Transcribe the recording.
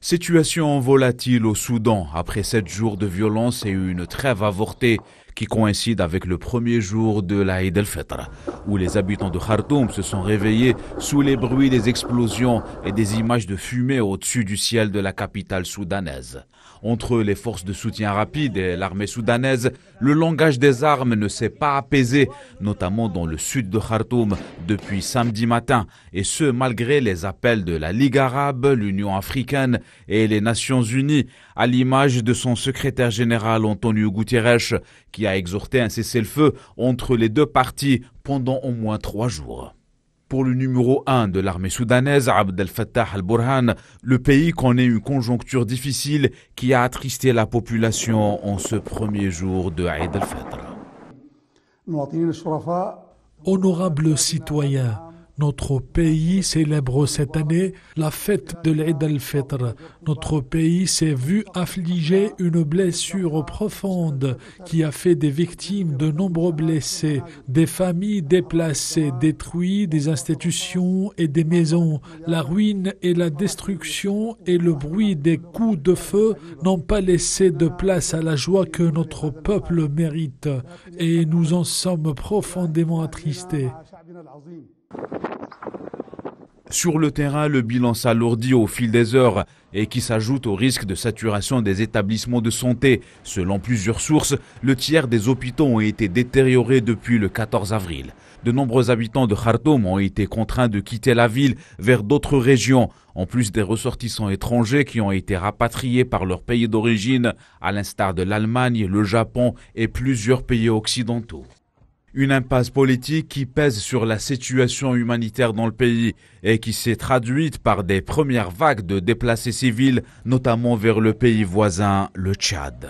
Situation volatile au Soudan après 7 jours de violence et une trêve avortée qui coïncide avec le premier jour de la Eid el-Fitr, où les habitants de Khartoum se sont réveillés sous les bruits des explosions et des images de fumée au-dessus du ciel de la capitale soudanaise. Entre les forces de soutien rapide et l'armée soudanaise, le langage des armes ne s'est pas apaisé, notamment dans le sud de Khartoum, depuis samedi matin, et ce malgré les appels de la Ligue arabe, l'Union africaine et les Nations unies, à l'image de son secrétaire général Antonio Guterres, qui a exhorté un cessez-le-feu entre les deux parties pendant au moins 3 jours. Pour le numéro 1 de l'armée soudanaise, Abdel Fattah al-Burhan, le pays connaît une conjoncture difficile qui a attristé la population en ce premier jour de Eid el-Fitr. Honorables citoyens, notre pays célèbre cette année la fête de l'Eid el-Fitr. Notre pays s'est vu affliger une blessure profonde qui a fait des victimes, de nombreux blessés, des familles déplacées, détruites, des institutions et des maisons. La ruine et la destruction et le bruit des coups de feu n'ont pas laissé de place à la joie que notre peuple mérite et nous en sommes profondément attristés. Sur le terrain, le bilan s'alourdit au fil des heures et qui s'ajoute au risque de saturation des établissements de santé. Selon plusieurs sources, le tiers des hôpitaux ont été détériorés depuis le 14 avril. De nombreux habitants de Khartoum ont été contraints de quitter la ville vers d'autres régions, en plus des ressortissants étrangers qui ont été rapatriés par leur pays d'origine, à l'instar de l'Allemagne, le Japon et plusieurs pays occidentaux. Une impasse politique qui pèse sur la situation humanitaire dans le pays et qui s'est traduite par des premières vagues de déplacés civils, notamment vers le pays voisin, le Tchad.